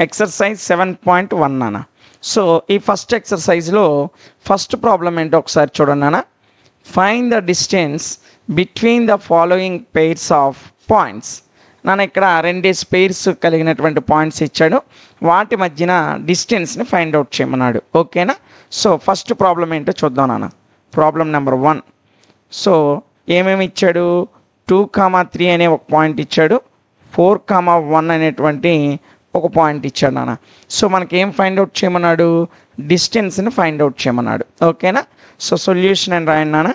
Exercise 7.1 నాన్న. So ఈ first ఎక్సర్సైజ్లో first problem ఏంటో ఒకసారి చూడండి నాన్న. Find the distance between the following pairs of points. నాన్న ఇక్కడ 2 పెయిర్స్ కలిగినటువంటి పాయింట్స్ ఇచ్చాడు, వాటి మధ్యన డిస్టెన్స్ని ఫైండ్ అవుట్ చేయమన్నాడు. ఓకేనా? సో ఫస్ట్ ప్రాబ్లం ఏంటో చూద్దాం నాన్న. Problem number 1. సో ఏమేమి ఇచ్చాడు? 2,3 అనే ఒక పాయింట్ ఇచ్చాడు, 4,1 అనేటువంటి ఒక పాయింట్ ఇచ్చాడు నాన్న. సో మనకి ఏం ఫైండ్ అవుట్ చేయమన్నాడు? డిస్టెన్స్ని ఫైండ్ అవుట్ చేయమన్నాడు. ఓకేనా? సో సొల్యూషన్ అని రాయండి నాన్న.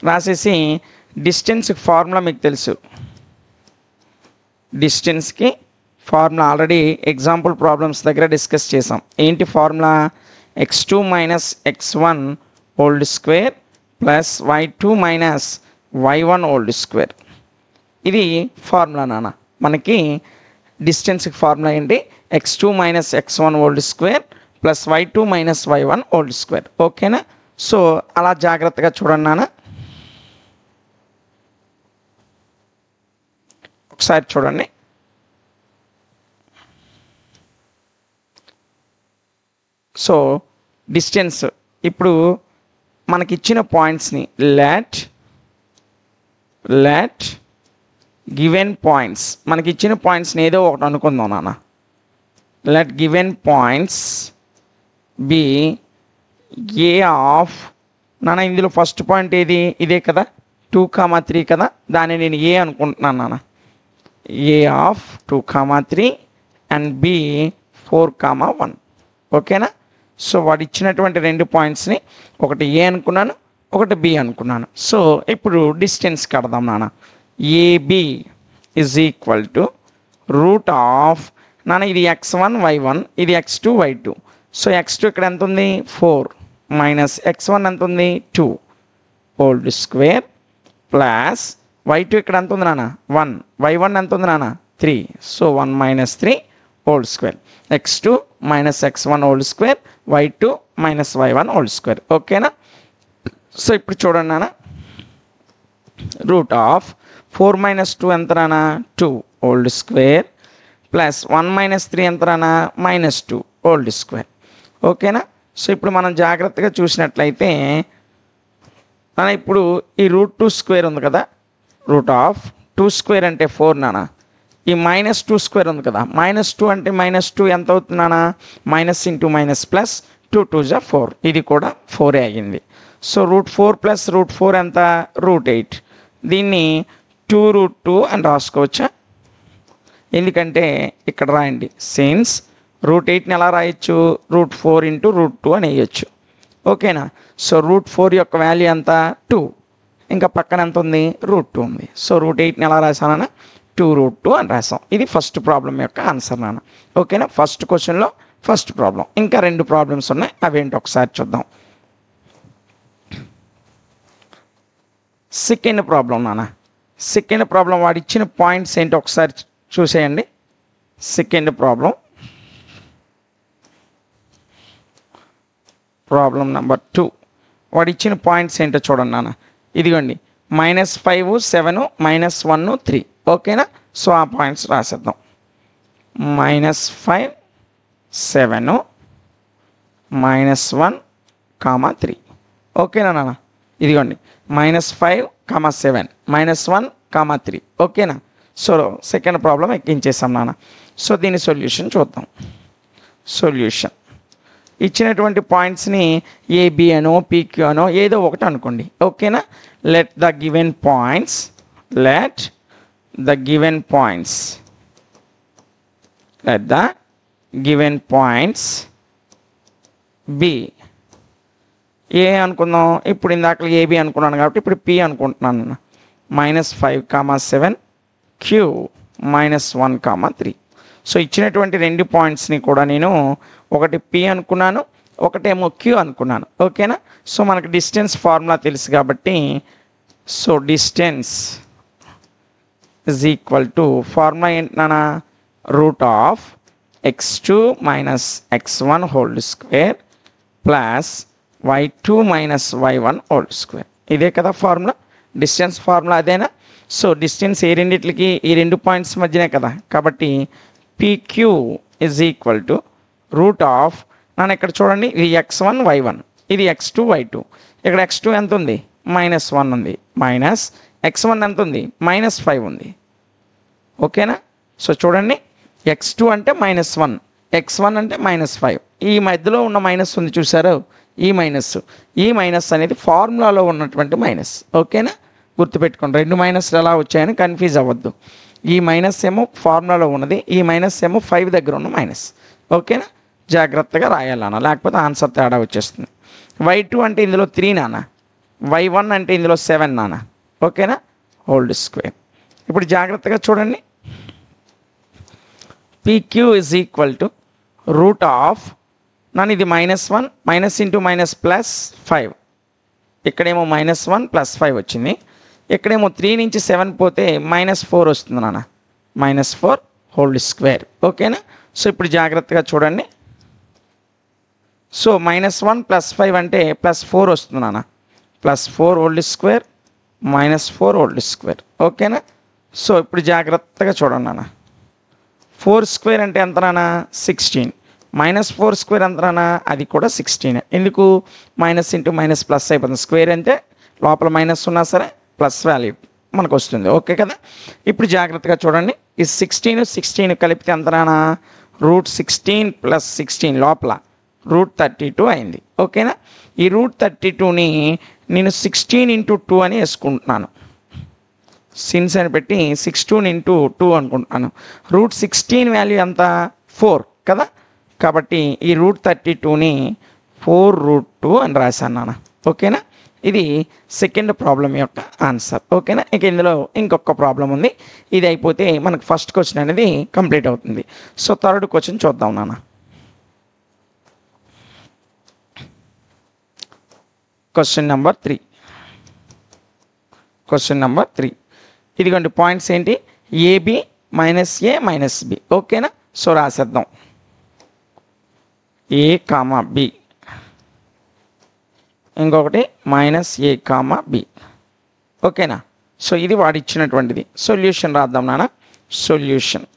రాసేసి డిస్టెన్స్కి ఫార్ములా మీకు తెలుసు. డిస్టెన్స్కి ఫార్ములా ఆల్రెడీ ఎగ్జాంపుల్ ప్రాబ్లమ్స్ దగ్గర డిస్కస్ చేసాం. ఏంటి formula? x2 minus x1 hold square plus y2 minus y1 hold square. ఇది ఫార్ములా నాన్న. మనకి డిస్టెన్స్కి ఫార్ములా ఏంటి? x2 minus x1 hold square plus y2 minus y1 hold square. ఓకేనా? సో అలా జాగ్రత్తగా చూడండి నాన్న. ఒకసారి చూడండి. సో డిస్టెన్స్ ఇప్పుడు మనకిచ్చిన పాయింట్స్ని లెట్ గివెన్ పాయింట్స్, మనకిచ్చిన పాయింట్స్ని ఏదో ఒకటి అనుకుందాం నాన్న. Let given points be A of నాన్న. ఇందులో ఫస్ట్ పాయింట్ ఏది? ఇదే కదా, 2,3 కదా. దాన్ని నేను ఏ అనుకుంటున్నాను నాన్న. ఏ ఆఫ్ 2,3 అండ్ బి 4,1. ఓకేనా? సో వాడు ఇచ్చినటువంటి 2 పాయింట్స్ని ఒకటి ఏ అనుకున్నాను, ఒకటి బి అనుకున్నాను. సో ఇప్పుడు డిస్టెన్స్ కడదాం నాన్న. AB is equal to root of నాన్న, ఇది x1 y1, ఇది x2 y2. సో x2 ఇక్కడ ఎంత ఉంది? 4 మైనస్ x1 ఎంత ఉంది? 2 హోల్డ్ స్క్వేర్ ప్లస్ y2 ఇక్కడ ఎంత ఉంది నాన్న? 1. y1 ఎంత ఉంది నాన్న? 3. So 1 minus 3 whole square. x2 minus x1 whole square, y2 minus y1 whole square. ఓకేనా? సో ఇప్పుడు చూడండి నాన్న. రూట్ ఆఫ్ 4 మైనస్ 2 ఎంత నాన్న? 2 హోల్డ్ స్క్వేర్ ప్లస్ 1 మైనస్ 3 ఎంత నాన్న? Minus 2 hold square. ఓకేనా? సో ఇప్పుడు మనం జాగ్రత్తగా చూసినట్లయితే నాన్న, ఇప్పుడు ఈ రూట్ 2 స్క్వేర్ ఉంది కదా, రూట్ ఆఫ్ 2 స్క్వేర్ అంటే 4 నాన్న. ఈ మైనస్ 2 స్క్వేర్ ఉంది కదా, మైనస్ 2 అంటే మైనస్ 2 ఎంత అవుతుంది నాన్న? మైనస్ ఇంటూ మైనస్ ప్లస్ 2 2 జా 4. ఇది కూడా 4 అయ్యింది. సో రూట్ 4 ప్లస్ రూట్ 4 ఎంత? రూట్ 8. దీన్ని 2 రూట్ 2 అని రాసుకోవచ్చా? ఎందుకంటే ఇక్కడ రాయండి, సిన్స్ రూట్ 8ని ఎలా రాయొచ్చు? రూట్ 4 ఇంటూ రూట్ 2 అని వేయచ్చు. ఓకేనా? సో రూట్ 4 యొక్క వాల్యూ ఎంత? 2. ఇంకా పక్కన ఎంత ఉంది? రూట్ 2 ఉంది. సో రూట్ 8ని ఎలా రాసానన్నా? 2 రూట్ 2 అని రాసాం. ఇది ఫస్ట్ ప్రాబ్లం యొక్క ఆన్సర్ నాన్న. ఓకేనా? ఫస్ట్ క్వశ్చన్లో ఫస్ట్ ప్రాబ్లం. ఇంకా 2 ప్రాబ్లమ్స్ ఉన్నాయి, అవేంటి ఒకసారి చూద్దాం. సెకండ్ ప్రాబ్లం నాన్న. సెకండ్ ప్రాబ్లం వాడు ఇచ్చిన పాయింట్స్ ఏంటో ఒకసారి చూసేయండి. Second problem, problem number 2. వాడు ఇచ్చిన పాయింట్స్ ఏంటో చూడండి నాన్న. ఇదిగోండి, -5 7 -1 3. ఓకేనా? సో ఆ పాయింట్స్ రాసేద్దాం. -5 7 -1 3. ఓకేనా నాన్న? ఇదిగోండి, -5 7 -1 3. ఓకేనా? సో సెకండ్ ప్రాబ్లం ఎక్కించేసాం నాన్న. సో దీని సొల్యూషన్ చూద్దాం. సొల్యూషన్ ఇచ్చినటువంటి పాయింట్స్ని ఏబి అనో పీక్యూ అనో ఏదో ఒకటి అనుకోండి. ఓకేనా? Let the given points be A అనుకుందాం. ఇప్పుడు ఇందాక ఏబి అనుకున్నాను కాబట్టి ఇప్పుడు పి అనుకుంటున్నాను. -5 7 క్యూ -1 3. సో ఇచ్చినటువంటి 2 పాయింట్స్ని కూడా నేను ఒకటి పి అనుకున్నాను, ఒకటేమో క్యూ అనుకున్నాను. ఓకేనా? సో మనకు డిస్టెన్స్ ఫార్ములా తెలుసు కాబట్టి, so distance is equal to formula ఏంటి నాన్న? Route of x2 minus x1 whole square plus y2 minus y1 whole square. ఇదే కదా ఫార్ములా, డిస్టెన్స్ ఫార్ములా అదేనా? సో డిస్టెన్స్ ఈ రెండిట్లకి ఈ 2 పాయింట్స్ మధ్యనే కదా, కాబట్టి PQ is equal to root of నన్ను ఇక్కడ చూడండి ఇది x1 y1 ఇది x2 y2 ఇక్కడ x2 ఎంత ఉంది -1 ఉంది మైనస్ x1 ఎంత ఉంది -5 ఉంది ఓకేనా సో చూడండి x2 అంటే -1 x1 అంటే -5 ఈ మధ్యలో ఉన్న మైనస్ ఉంది చూసారు ఈ మైనస్ అనేది ఫార్ములాలో ఉన్నటువంటి మైనస్ ఓకేనా గుర్తుపెట్టుకోండి రెండు మైనస్లు ఎలా వచ్చాయని కన్ఫ్యూజ్ అవ్వద్దు ఈ మైనస్ ఏమో ఫార్ములాలో ఉన్నది ఈ మైనస్ ఏమో 5 దగ్గర ఉన్న మైనస్ ఓకేనా జాగ్రత్తగా రాయాలన్న లేకపోతే ఆన్సర్ తేడా వచ్చేస్తుంది y2 అంటే ఇందులో 3 నాన్న y1 అంటే ఇందులో 7 నాన్న ఓకేనా హోల్ స్క్వేర్ ఇప్పుడు జాగ్రత్తగా చూడండి PQ is equal to root of నన్ను ఇది -1 మైనస్ ఇంటూ మైనస్ ప్లస్ 5 ఇక్కడేమో -1 ప్లస్ 5 వచ్చింది ఇక్కడేమో 3 నుంచి 7 పోతే -4 వస్తుంది నాన్న -4 హోల్ స్క్వేర్ ఓకేనా సో ఇప్పుడు జాగ్రత్తగా చూడండి సో -1 ప్లస్ 5 అంటే +4 వస్తుంది నాన్న +4 హోల్ స్క్వేర్ -4 హోల్ స్క్వేర్ ఓకేనా సో ఇప్పుడు జాగ్రత్తగా చూడండి నాన్న 4 స్క్వేర్ అంటే ఎంత నాన్న 16 -4 స్క్వేర్ ఎంత నాన్న అది కూడా 16 ఎందుకు మైనస్ ఇంటూ మైనస్ ప్లస్ అయిపోతుంది స్క్వేర్ అంటే లోపల మైనస్ ఉన్నా సరే ప్లస్ వాల్యూ మనకు వస్తుంది ఓకే కదా ఇప్పుడు జాగ్రత్తగా చూడండి ఈ 16 కలిపితే ఎంత నాన్న √16 + 16 లోపల √32 అయింది ఓకేనా ఈ √32ని నేను 16 × 2 అని వేసుకుంటున్నాను సిన్స్ అని పెట్టి 16 × 2 అనుకుంటున్నాను √16 వాల్యూ ఎంత 4 కదా కాబట్టి ఈ √32ని 4√2 అని రాశాను నాన్న ఓకేనా ఇది సెకండ్ ప్రాబ్లం యొక్క ఆన్సర్ ఓకేనా ఇక ఇందులో ఇంకొక ప్రాబ్లం ఉంది ఇది అయిపోతే మనకు ఫస్ట్ క్వశ్చన్ అనేది కంప్లీట్ అవుతుంది సో థర్డ్ క్వశ్చన్ చూద్దాం నాన్న క్వశ్చన్ నెంబర్ 3 ఇదిగోండి పాయింట్స్ ఏంటి AB -A -B ఓకేనా సో రాసేద్దాం A, B ఇంకొకటి -A, B ఓకేనా సో ఇది వాడు ఇచ్చినటువంటిది సొల్యూషన్ రాద్దాం నాన్న సొల్యూషన్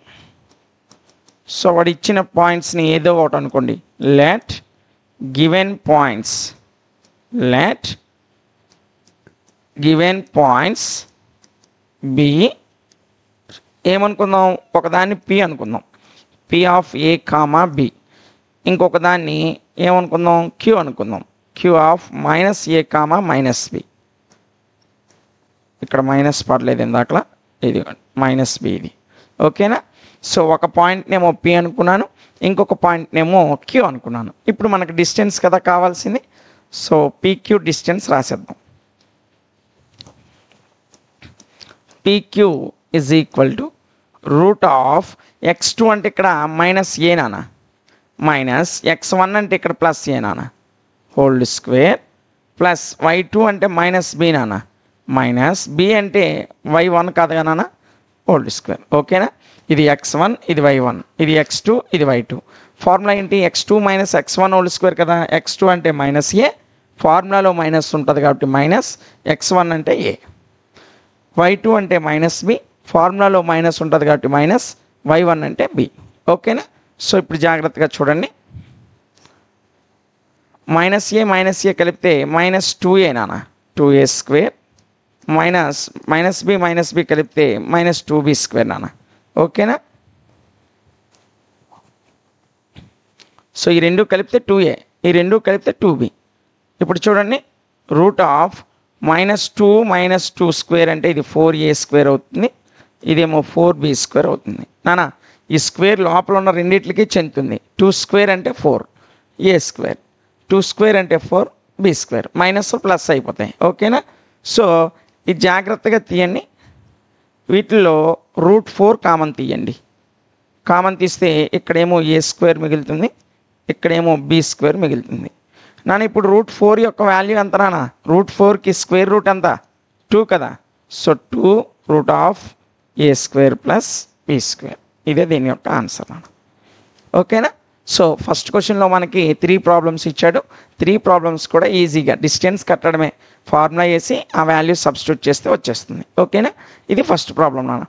సో వాడు ఇచ్చిన పాయింట్స్ని ఏదో ఒకటి అనుకోండి లెట్ గివెన్ పాయింట్స్ బి ఏమనుకుందాం ఒకదాన్ని P అనుకుందాం P ఆఫ్ A, B ఇంకొక దాన్ని ఏమనుకుందాం Q అనుకుందాం Q ఆఫ్ -A, -B ఇక్కడ మైనస్ పడలేదు ఇందాకలా ఇది -B ఇది ఓకేనా సో ఒక పాయింట్నేమో P అనుకున్నాను ఇంకొక పాయింట్నేమో Q అనుకున్నాను ఇప్పుడు మనకు డిస్టెన్స్ కదా కావాల్సింది సో PQ డిస్టెన్స్ రాసేద్దాం PQ is equal to root of x2 అంటే ఇక్కడ -A నాన్న మైనస్ x1 అంటే ఇక్కడ +A నాన్న హోల్ స్క్వేర్ ప్లస్ y2 అంటే -B నాన్న మైనస్ B అంటే y1 కాదుగా నాన్న హోల్ స్క్వేర్ ఓకేనా ఇది x1 ఇది y1 ఇది x2 ఇది y2 ఫార్ములా ఏంటి x2 - x1 హోల్ స్క్వేర్ కదా x2 అంటే -A ఫార్ములాలో మైనస్ ఉంటుంది కాబట్టి -x1 అంటే A y2 అంటే -B ఫార్ములాలో మైనస్ ఉంటుంది కాబట్టి -y1 అంటే B ఓకేనా సో ఇప్పుడు జాగ్రత్తగా చూడండి -A కలిపితే -2A నాన్న 2A స్క్వేర్ -B కలిపితే -2B స్క్వేర్ నాన్న ఓకేనా సో ఈ రెండు కలిపితే 2A ఈ రెండు కలిపితే 2B ఇప్పుడు చూడండి రూట్ ఆఫ్ -2 స్క్వేర్ అంటే ఇది 4A స్క్వేర్ అవుతుంది ఇదేమో 4B స్క్వేర్ అవుతుంది నానా ఈ స్క్వేర్ లోపల ఉన్న రెండింటికి చెందుతుంది 2 స్క్వేర్ అంటే 4A స్క్వేర్ 2 స్క్వేర్ అంటే 4B స్క్వేర్ మైనస్ ప్లస్ అయిపోతాయి ఓకేనా సో ఇది జాగ్రత్తగా తీయండి వీటిల్లో √4 కామన్ తీయండి కామన్ తీస్తే ఇక్కడేమో A స్క్వేర్ మిగులుతుంది ఇక్కడేమో B స్క్వేర్ మిగులుతుంది నాన్న ఇప్పుడు √4 యొక్క వాల్యూ ఎంత నాన్న √4కి స్క్వేర్ రూట్ ఎంత 2 కదా so 2 root of A square plus B square ఇదే దీని యొక్క ఆన్సర్ నాన్న ఓకేనా సో ఫస్ట్ క్వశ్చన్లో మనకి 3 ప్రాబ్లమ్స్ ఇచ్చాడు 3 ప్రాబ్లమ్స్ కూడా ఈజీగా డిస్టెన్స్ కట్టడమే ఫార్ములా వేసి ఆ వాల్యూ సబ్స్టిట్యూట్ చేస్తే వచ్చేస్తుంది ఓకేనా ఇది ఫస్ట్ ప్రాబ్లం నాన్న